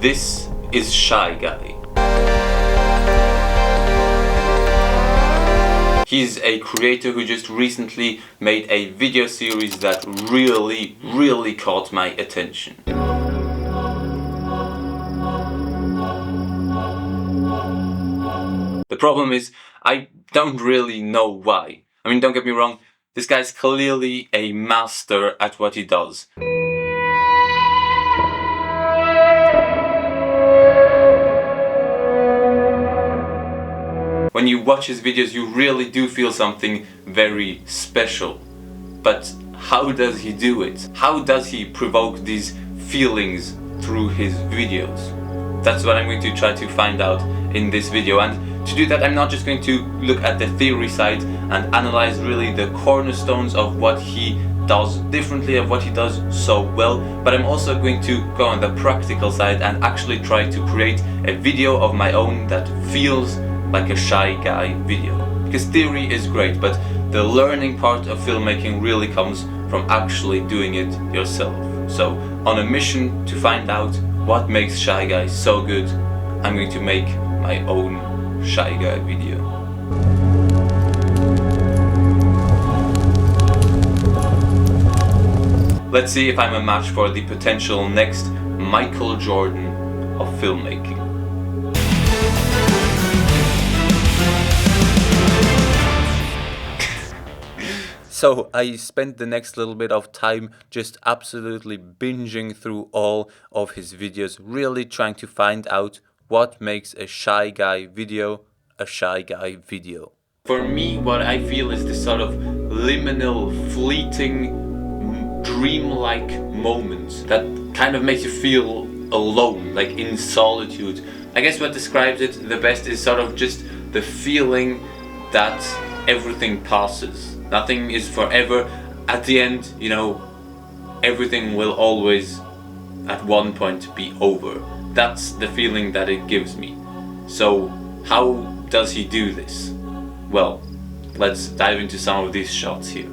This is SchyGuyy. He's a creator who just recently made a video series that really caught my attention. The problem is, I don't really know why. I mean, don't get me wrong, this guy's clearly a master at what he does. When you watch his videos, you really do feel something very special. But how does he do it? How does he provoke these feelings through his videos? That's what I'm going to try to find out in this video. And to do that, I'm not just going to look at the theory side and analyze really the cornerstones of what he does differently, of what he does so well, but I'm also going to go on the practical side and actually try to create a video of my own that feels like a SchyGuyy video. Because theory is great, but the learning part of filmmaking really comes from actually doing it yourself. So, on a mission to find out what makes SchyGuyy so good, I'm going to make my own SchyGuyy video. Let's see if I'm a match for the potential next Michael Jordan of filmmaking. So I spent the next little bit of time just absolutely binging through all of his videos, really trying to find out what makes a SchyGuyy video a SchyGuyy video. For me, what I feel is this sort of liminal, fleeting, dreamlike moment that kind of makes you feel alone, like in solitude. I guess what describes it the best is sort of just the feeling that everything passes. Nothing is forever. At the end, you know, everything will always at one point be over. That's the feeling that it gives me. So how does he do this? Well, let's dive into some of these shots here.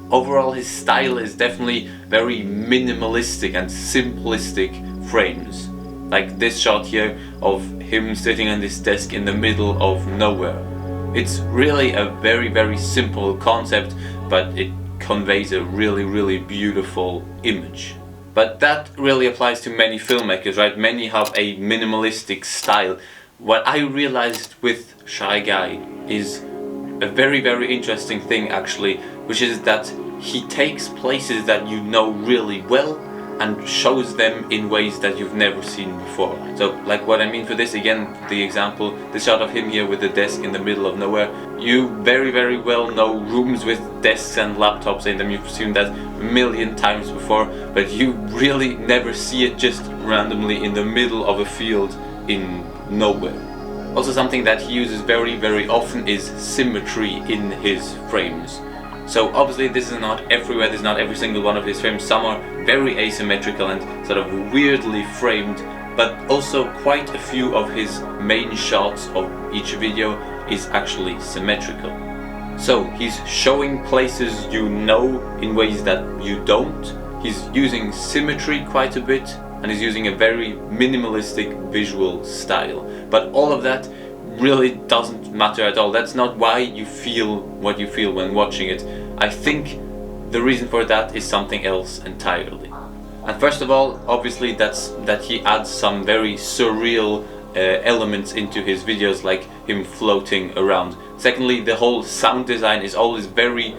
Overall, his style is definitely very minimalistic and simplistic frames. Like this shot here of him sitting on this desk in the middle of nowhere. It's really a very simple concept, but it conveys a really beautiful image. But that really applies to many filmmakers, right? Many have a minimalistic style. What I realized with SchyGuyy is a very interesting thing actually, which is that he takes places that you know really well and shows them in ways that you've never seen before. So like what I mean for this, again, the example, the shot of him here with the desk in the middle of nowhere. You very well know rooms with desks and laptops in them. You've seen that a million times before, but you really never see it just randomly in the middle of a field in nowhere. Also, something that he uses very often is symmetry in his frames. So obviously this is not everywhere, this is not every single one of his frames. Some are very asymmetrical and sort of weirdly framed, but also quite a few of his main shots of each video is actually symmetrical. So he's showing places you know in ways that you don't. He's using symmetry quite a bit, and he's using a very minimalistic visual style. But all of that really doesn't matter at all. That's not why you feel what you feel when watching it. I think the reason for that is something else entirely. And first of all, obviously that's that he adds some very surreal elements into his videos, like him floating around. Secondly, the whole sound design is always very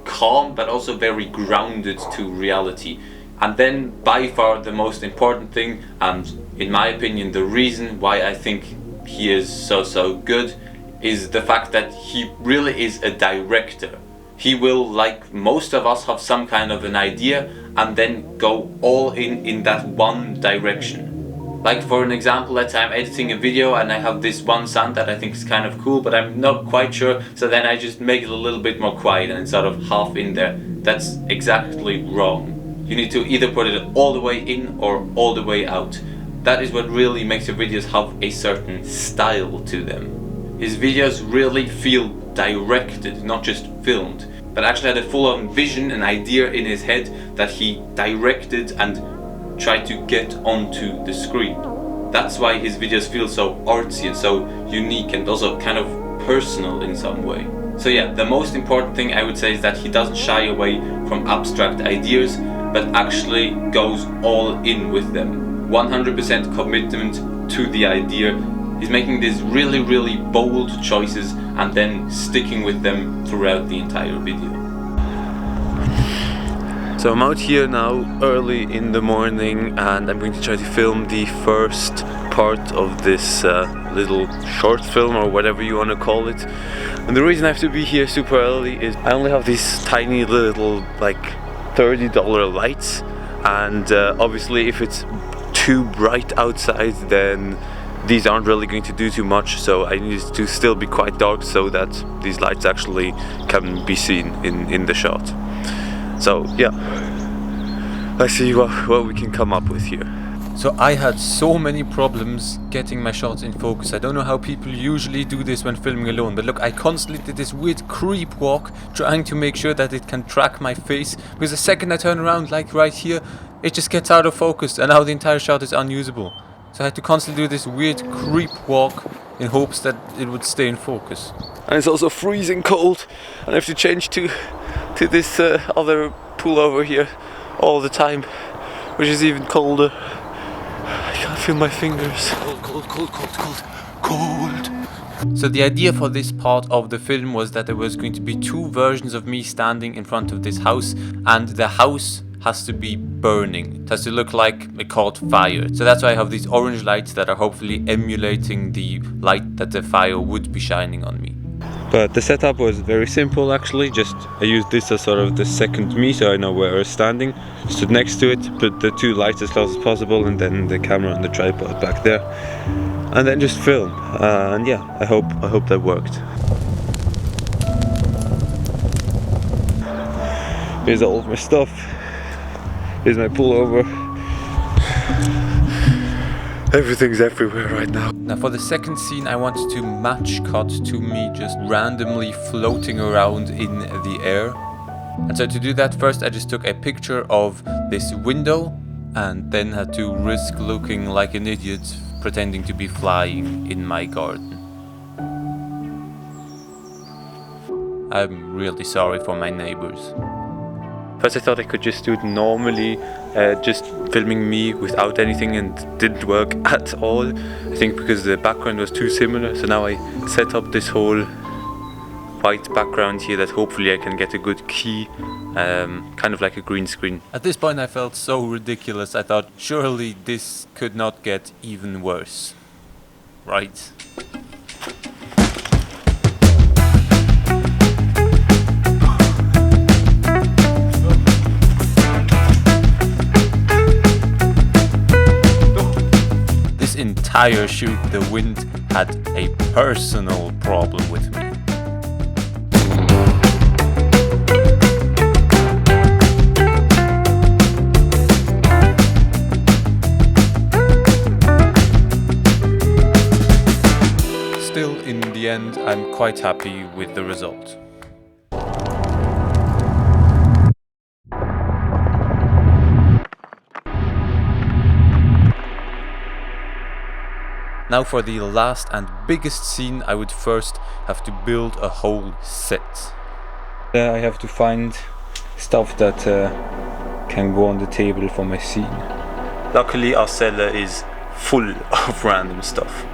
calm but also very grounded to reality. And then by far the most important thing, and in my opinion the reason why I think he is so good, is the fact that he really is a director. He will, like most of us, have some kind of an idea and then go all in that one direction. Like for an example, let's say I'm editing a video and I have this one sound that I think is kind of cool, but I'm not quite sure, so then I just make it a little bit more quiet and it's sort of half in there. That's exactly wrong. You need to either put it all the way in or all the way out. That is what really makes your videos have a certain style to them. His videos really feel directed, not just filmed, but actually had a full-on vision, an idea in his head that he directed and tried to get onto the screen. That's why his videos feel so artsy and so unique and also kind of personal in some way. So yeah, the most important thing I would say is that he doesn't shy away from abstract ideas, but actually goes all in with them. 100% commitment to the idea. He's making these really bold choices and then sticking with them throughout the entire video. So I'm out here now early in the morning and I'm going to try to film the first part of this little short film or whatever you want to call it. And the reason I have to be here super early is I only have these tiny little like $30 lights, and obviously if it's too bright outside then these aren't really going to do too much, so I need to still be quite dark so that these lights actually can be seen in the shot. So yeah, let's see what we can come up with here. So I had so many problems getting my shots in focus. I don't know how people usually do this when filming alone, but look, I constantly did this weird creep walk trying to make sure that it can track my face, because the second I turn around, like right here, it just gets out of focus and now the entire shot is unusable. So I had to constantly do this weird creep walk in hopes that it would stay in focus. And it's also freezing cold and I have to change to this other pool over here all the time, which is even colder. I can't feel my fingers. Cold. So the idea for this part of the film was that there was going to be two versions of me standing in front of this house, and the house has to be burning. It has to look like it caught fire. So that's why I have these orange lights that are hopefully emulating the light that the fire would be shining on me. But the setup was very simple actually. Just I used this as sort of the second me, so I know where I was standing. Stood next to it, put the two lights as close as possible, and then the camera and the tripod back there, and then just film. And yeah, I hope that worked. Here's all of my stuff. Here's my pullover. Everything's everywhere right now. Now for the second scene I wanted to match cut to me just randomly floating around in the air. And so to do that, first I just took a picture of this window and then had to risk looking like an idiot pretending to be flying in my garden. I'm really sorry for my neighbors. First I thought I could just do it normally, just filming me without anything, and it didn't work at all. I think because the background was too similar, so now I set up this whole white background here that hopefully I can get a good key, kind of like a green screen. At this point I felt so ridiculous, I thought surely this could not get even worse, right? Entire shoot, the wind had a personal problem with me. Still, in the end, I'm quite happy with the result. Now for the last and biggest scene, I would first have to build a whole set. I have to find stuff that can go on the table for my scene. Luckily our cellar is full of random stuff.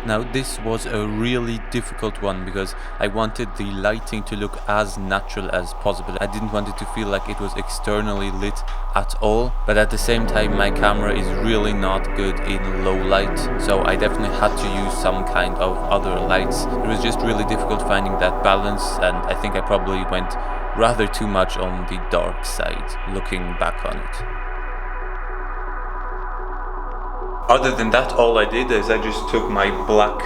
Now this was a really difficult one because I wanted the lighting to look as natural as possible. I didn't want it to feel like it was externally lit at all, but at the same time my camera is really not good in low light, so I definitely had to use some kind of other lights. It was just really difficult finding that balance, and I think I probably went rather too much on the dark side looking back on it. Other than that, all I did is I just took my black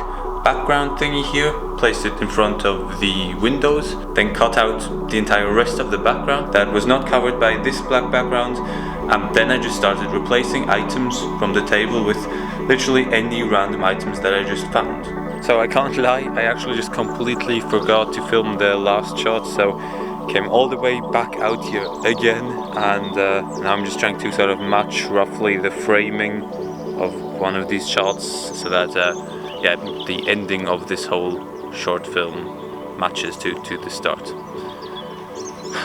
background thingy here, placed it in front of the windows, then cut out the entire rest of the background that was not covered by this black background, and then I just started replacing items from the table with literally any random items that I just found. So I can't lie, I actually just completely forgot to film the last shot, so came all the way back out here again, and now I'm just trying to sort of match roughly the framing of one of these shots, so that yeah, the ending of this whole short film matches to the start.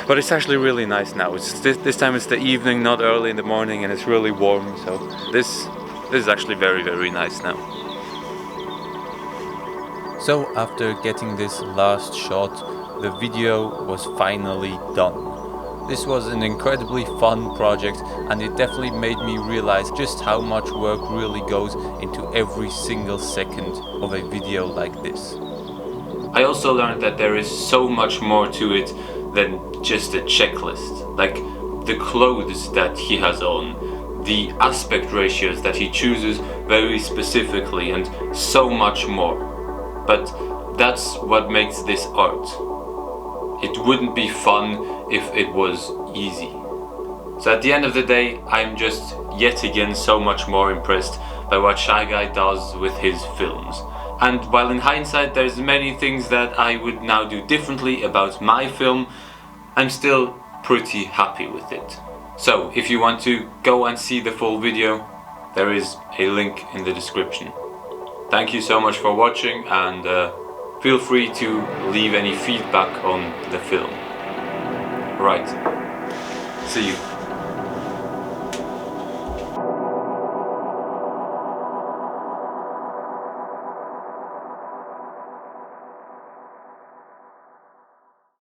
But it's actually really nice now. It's this time it's the evening, not early in the morning, and it's really warm, so this is actually very, very nice now. So after getting this last shot, the video was finally done. This was an incredibly fun project, and it definitely made me realize just how much work really goes into every single second of a video like this. I also learned that there is so much more to it than just a checklist. Like the clothes that he has on, the aspect ratios that he chooses very specifically, and so much more. But that's what makes this art. It wouldn't be fun if it was easy. So at the end of the day, I'm just yet again so much more impressed by what SchyGuyy does with his films. And while in hindsight there's many things that I would now do differently about my film, I'm still pretty happy with it. So if you want to go and see the full video, there is a link in the description. Thank you so much for watching, and feel free to leave any feedback on the film. Right, see you.